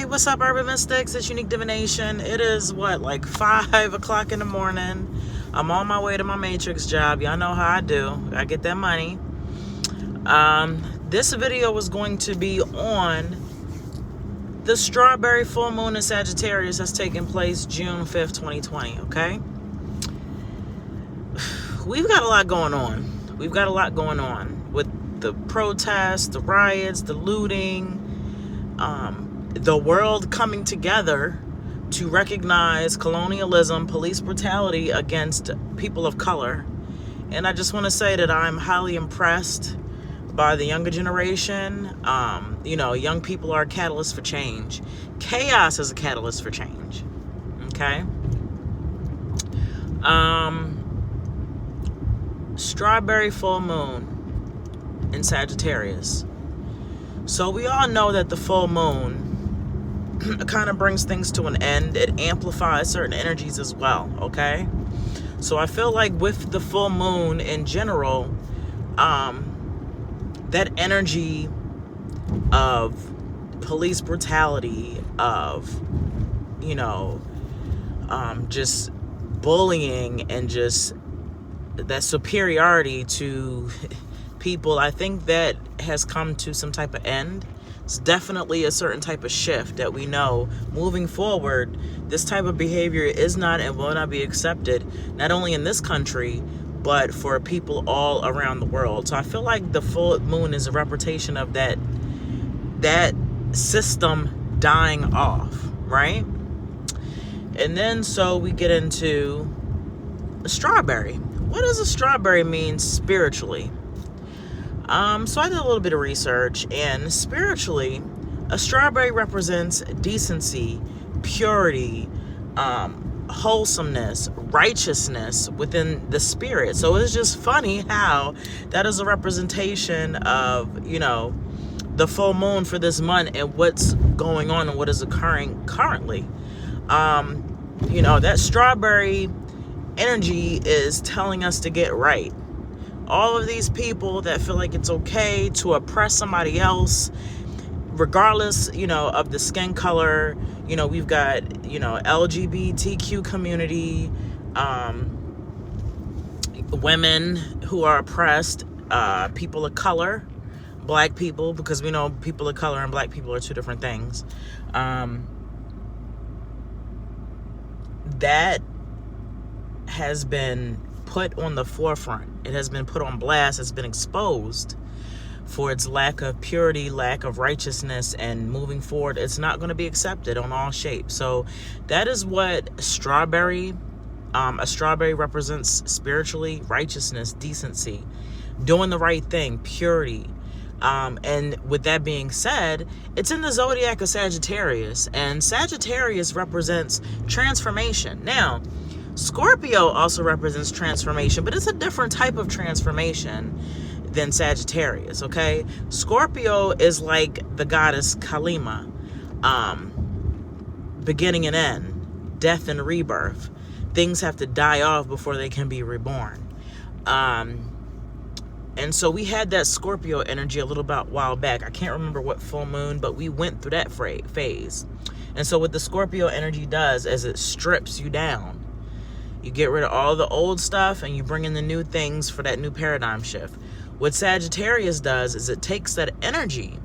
What's up, Urban Mystics? It's Unique Divination. It is like 5 o'clock in the morning. I'm on my way to my Matrix job. Y'all know how I do. I get that money. This video was going to be on the strawberry full moon in Sagittarius that's taking place June 5th, 2020, okay? We've got a lot going on. We've got a lot going on with the protests, the riots, the looting, the world coming together to recognize colonialism, police brutality against people of color. And I just want to say that I'm highly impressed by the younger generation. Young people are a catalyst for change. Chaos is a catalyst for change. Okay? Strawberry full moon in Sagittarius. So we all know that the full moon kind of brings things to an end. It amplifies certain energies as well, okay? So I feel like with the full moon in general, that energy of police brutality, of, just bullying and just that superiority to people, I think that has come to some type of end. It's definitely a certain type of shift that we know moving forward. This type of behavior is not and will not be accepted, not only in this country, but for people all around the world. So I feel like the full moon is a representation of that system dying off, right? And then so we get into a strawberry. What does a strawberry mean spiritually? So I did a little bit of research, and spiritually, a strawberry represents decency, purity, wholesomeness, righteousness within the spirit. So it's just funny how that is a representation of, the full moon for this month and what's going on and what is occurring currently. That strawberry energy is telling us to get right. All of these people that feel like it's okay to oppress somebody else, regardless, of the skin color. We've got, LGBTQ community, women who are oppressed, people of color, black people, because we know people of color and black people are two different things. That has been put on the forefront. It has been put on blast. It's been exposed for its lack of purity, lack of righteousness, and moving forward, it's not going to be accepted on all shapes. So that is what a strawberry represents spiritually: righteousness, decency, doing the right thing, purity. And with that being said, it's in the zodiac of Sagittarius, and Sagittarius represents transformation. Now, Scorpio also represents transformation, but it's a different type of transformation than Sagittarius, okay? Scorpio is like the goddess Kalima, beginning and end, death and rebirth. Things have to die off before they can be reborn. And so we had that Scorpio energy a little while back. I can't remember what full moon, but we went through that phase. And so what the Scorpio energy does is it strips you down. You get rid of all the old stuff and you bring in the new things for that new paradigm shift. What Sagittarius does is it takes that energy,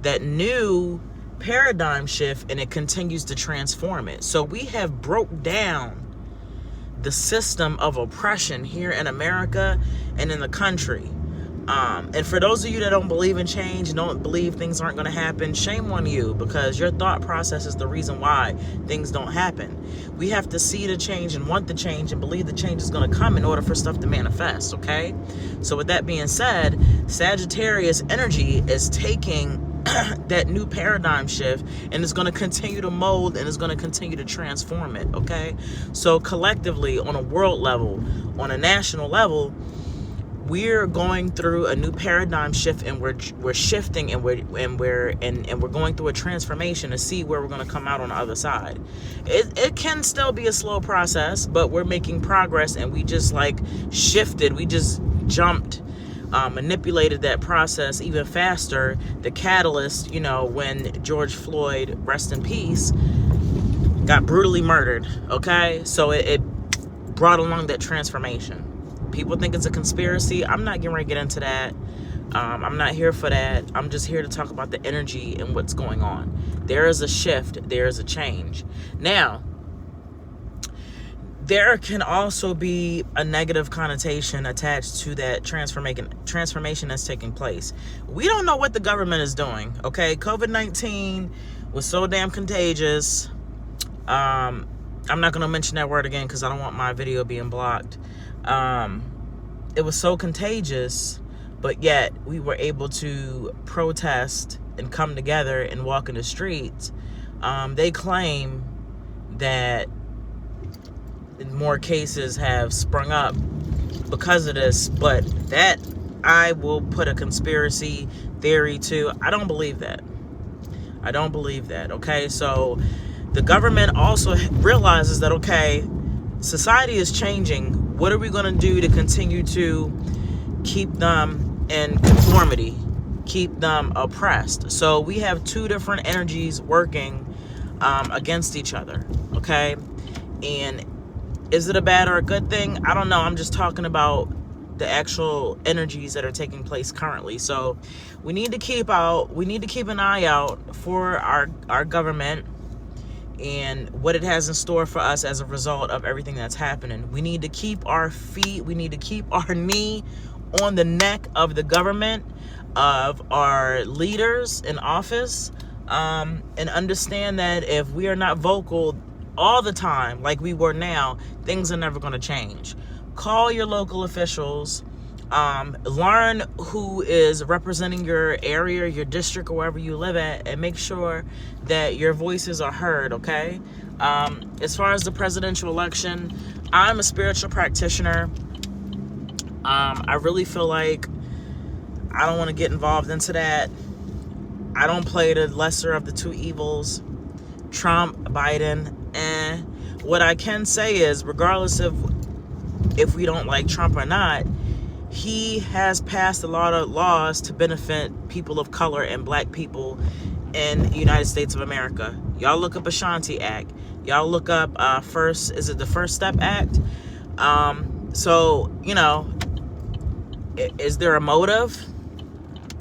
that new paradigm shift, and it continues to transform it. So we have broke down the system of oppression here in America and in the country. And for those of you that don't believe in change and don't believe things aren't going to happen, shame on you, because your thought process is the reason why things don't happen. We have to see the change and want the change and believe the change is going to come in order for stuff to manifest, okay? So with that being said, Sagittarius energy is taking that new paradigm shift and is going to continue to mold and is going to continue to transform it, okay? So collectively, on a world level, on a national level, we're going through a new paradigm shift, and we're shifting, and we're going through a transformation to see where we're going to come out on the other side. It can still be a slow process, but we're making progress, and we just shifted. We just jumped manipulated that process even faster. The catalyst, you know, when George Floyd, rest in peace, got brutally murdered, okay? So it brought along that transformation. People think it's a conspiracy. I'm not getting ready to get into that. I'm not here for that. I'm just here to talk about the energy and what's going on. There is a shift. There is a change. Now, there can also be a negative connotation attached to that transformation that's taking place. We don't know what the government is doing, okay? COVID-19 was so damn contagious. I'm not going to mention that word again because I don't want my video being blocked. It was so contagious, but yet we were able to protest and come together and walk in the streets. They claim that more cases have sprung up because of this, but that I will put a conspiracy theory to. I don't believe that. I don't believe that, okay? So the government also realizes that, okay, society is changing. What are we going to do to continue to keep them in conformity, keep them oppressed? So we have two different energies working against each other, okay? And is it a bad or a good thing? I don't know. I'm just talking about the actual energies that are taking place currently. So we need to keep an eye out for our government and what it has in store for us as a result of everything that's happening. We need to keep our feet, we need to keep our knee on the neck of the government, of our leaders in office, and understand that if we are not vocal all the time like we were now, things are never going to change. Call your local officials, learn who is representing your area, your district, or wherever you live at, and make sure that your voices are heard, okay? As far as the presidential election, I'm a spiritual practitioner. I really feel like I don't want to get involved into that. I don't play the lesser of the two evils. Trump, Biden, and what I can say is, regardless of if we don't like Trump or not, he has passed a lot of laws to benefit people of color and black people in the United States of America. Y'all look up Ashanti Act. Y'all look up the First Step Act? So, you know, is there a motive?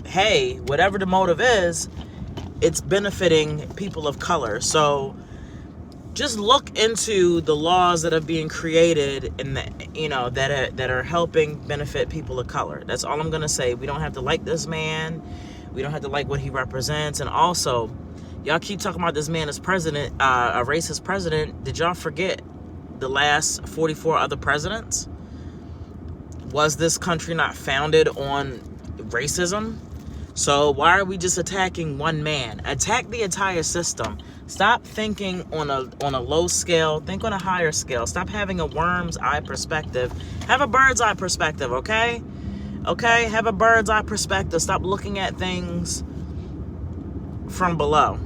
Hey, whatever the motive is, it's benefiting people of color. So just look into the laws that are being created and that are helping benefit people of color. That's all I'm gonna say. We don't have to like this man. We don't have to like what he represents. And also, y'all keep talking about this man as president, a racist president. Did y'all forget the last 44 other presidents? Was this country not founded on racism? So why are we just attacking one man? Attack the entire system. Stop thinking on a low scale. Think on a higher scale. Stop having a worm's eye perspective. Have a bird's eye perspective, okay? Okay? Have a bird's eye perspective. Stop looking at things from below.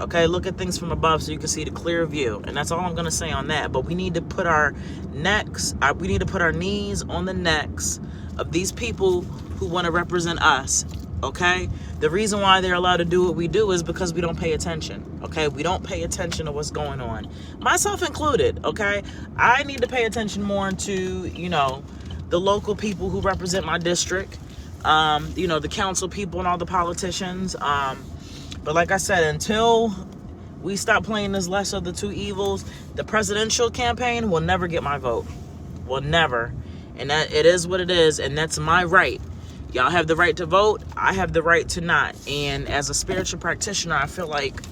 Okay? Look at things from above so you can see the clear view. And that's all I'm going to say on that. But we need to put our knees on the necks of these people who want to represent us. Okay? The reason why they're allowed to do what we do is because we don't pay attention. Okay? We don't pay attention to what's going on. Myself included. Okay? I need to pay attention more to, the local people who represent my district. The council people and all the politicians. But like I said, until we stop playing this lesser of the two evils, the presidential campaign will never get my vote. Will never. And that it is what it is, and that's my right. Y'all have the right to vote. I have the right to not. And as a spiritual practitioner, I feel like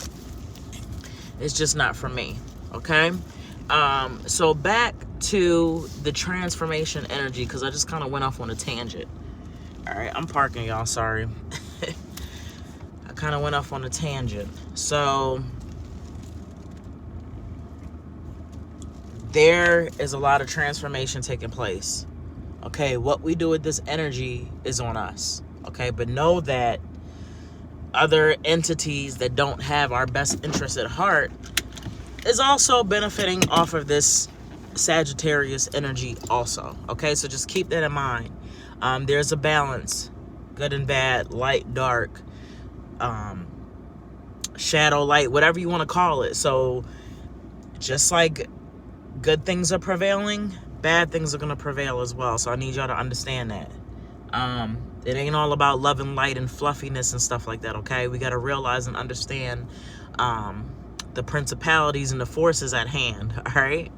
it's just not for me. Okay? So back to the transformation energy, because I just kind of went off on a tangent. All right, I'm parking, y'all. Sorry. I kind of went off on a tangent. So there is a lot of transformation taking place. Okay, what we do with this energy is on us. Okay, but know that other entities that don't have our best interests at heart is also benefiting off of this Sagittarius energy also. Okay, so just keep that in mind. There's a balance, good and bad, light, dark, shadow, light, whatever you want to call it. So just like good things are prevailing, bad things are going to prevail as well. So I need y'all to understand that. It ain't all about love and light and fluffiness and stuff like that, okay? We got to realize and understand the principalities and the forces at hand, all right?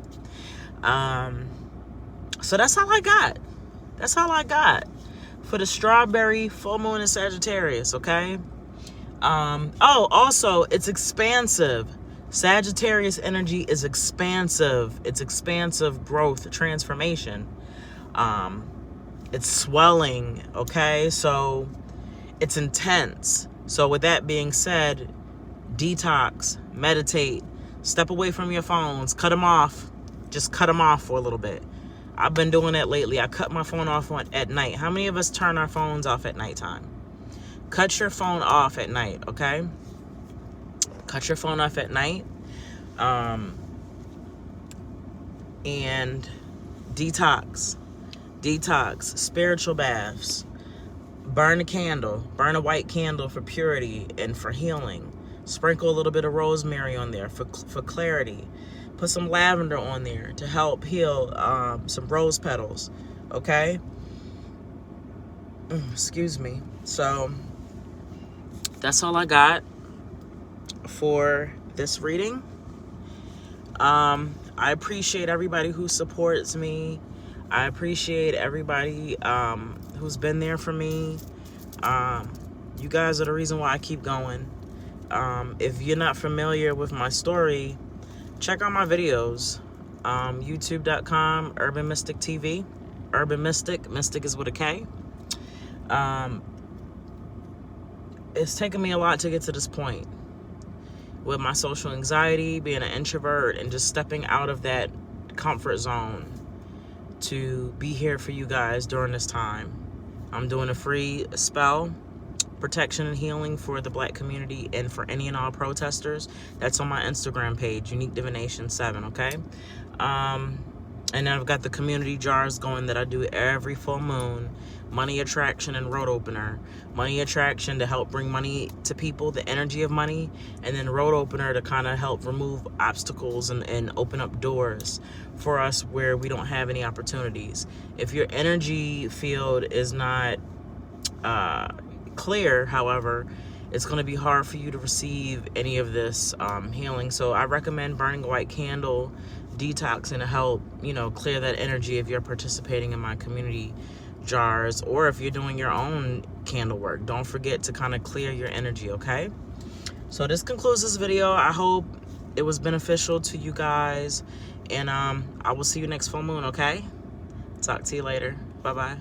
So that's all I got. That's all I got for the strawberry full moon in Sagittarius, okay? Oh, also, it's expansive. Sagittarius energy is expansive. It's expansive growth, transformation. It's swelling, okay? So it's intense. So with that being said, detox, meditate, step away from your phones, cut them off. Just cut them off for a little bit. I've been doing that lately. I cut my phone off at night. How many of us turn our phones off at nighttime? Cut your phone off at night, okay? Cut your phone off at night. And detox. Detox, spiritual baths, burn a candle, burn a white candle for purity and for healing. Sprinkle a little bit of rosemary on there for clarity. Put some lavender on there to help heal, some rose petals, okay? Excuse me. So that's all I got for this reading. I appreciate everybody who supports me. I appreciate everybody who's been there for me. You guys are the reason why I keep going. If you're not familiar with my story, check out my videos. YouTube.com, urbanmystik TV. Urban Mystic is with a K. It's taken me a lot to get to this point. With my social anxiety, being an introvert, and just stepping out of that comfort zone to be here for you guys during this time. I'm doing a free spell, protection and healing for the Black community and for any and all protesters. That's on my Instagram page, Unique Divination 7, okay? And then I've got the community jars going that I do every full moon. Money attraction and road opener. Money attraction to help bring money to people, the energy of money, and then road opener to kind of help remove obstacles and open up doors for us where we don't have any opportunities. If your energy field is not clear, however, it's going to be hard for you to receive any of this healing. So I recommend burning a white candle, detoxing to help, clear that energy if you're participating in my community jars, or if you're doing your own candle work. Don't forget to kind of clear your energy, okay? So this concludes this video. I hope it was beneficial to you guys, and I will see you next full moon, okay? Talk to you later. Bye-bye.